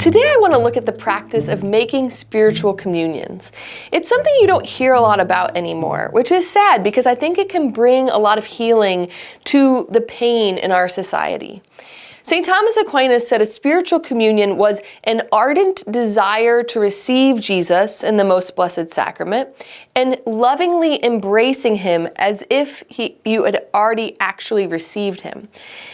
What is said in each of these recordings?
Today I want to look at the practice of making spiritual communions. It's something you don't hear a lot about anymore, which is sad because I think it can bring a lot of healing to the pain in our society. St. Thomas Aquinas said a spiritual communion was an ardent desire to receive Jesus in the most blessed sacrament and lovingly embracing him as if you had already actually received him.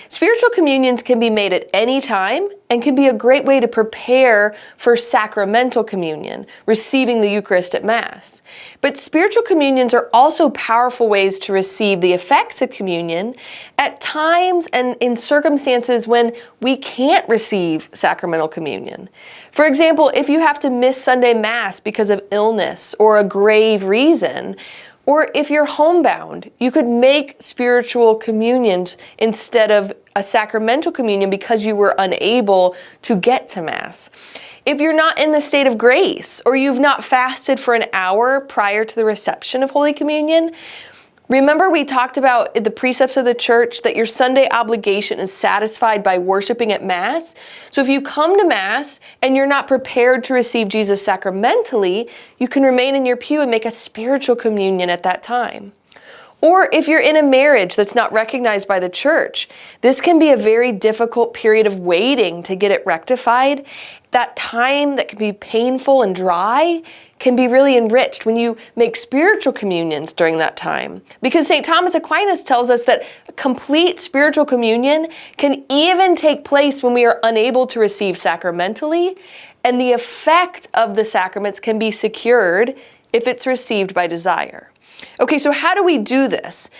Spiritual communions can be made at any time and can be a great way to prepare for sacramental communion, receiving the Eucharist at Mass. But spiritual communions are also powerful ways to receive the effects of communion at times and in circumstances when we can't receive sacramental communion. For example, if you have to miss Sunday Mass because of illness or a grave reason, or if you're homebound, you could make spiritual communions instead of a sacramental communion because you were unable to get to Mass. If you're not in the state of grace, or you've not fasted for an hour prior to the reception of Holy Communion, remember we talked about the precepts of the church that your Sunday obligation is satisfied by worshiping at Mass. So if you come to Mass and you're not prepared to receive Jesus sacramentally, you can remain in your pew and make a spiritual communion at that time. Or if you're in a marriage that's not recognized by the church, this can be a very difficult period of waiting to get it rectified. That time that can be painful and dry can be really enriched when you make spiritual communions during that time. Because St. Thomas Aquinas tells us that complete spiritual communion can even take place when we are unable to receive sacramentally, and the effect of the sacraments can be secured if it's received by desire. Okay, so how do we do this?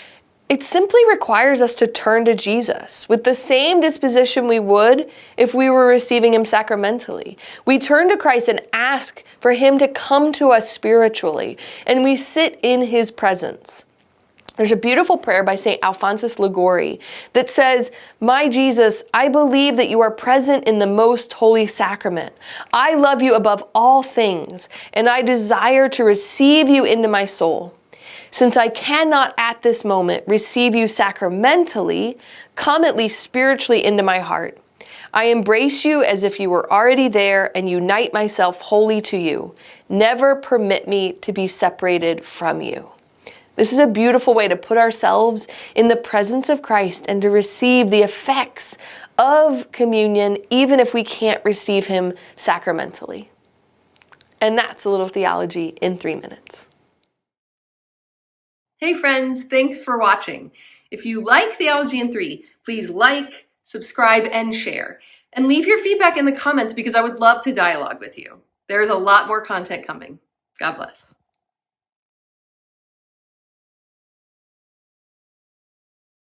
It simply requires us to turn to Jesus with the same disposition we would if we were receiving him sacramentally. We turn to Christ and ask for him to come to us spiritually, and we sit in his presence. There's a beautiful prayer by St. Alphonsus Liguori that says, "My Jesus, I believe that you are present in the most holy sacrament. I love you above all things, and I desire to receive you into my soul. Since I cannot at this moment receive you sacramentally, come at least spiritually into my heart. I embrace you as if you were already there and unite myself wholly to you. Never permit me to be separated from you." This is a beautiful way to put ourselves in the presence of Christ and to receive the effects of communion, even if we can't receive him sacramentally. And that's a little theology in 3 minutes. Hey friends, thanks for watching. If you like Theology in 3, please like, subscribe, and share. And leave your feedback in the comments because I would love to dialogue with you. There is a lot more content coming. God bless.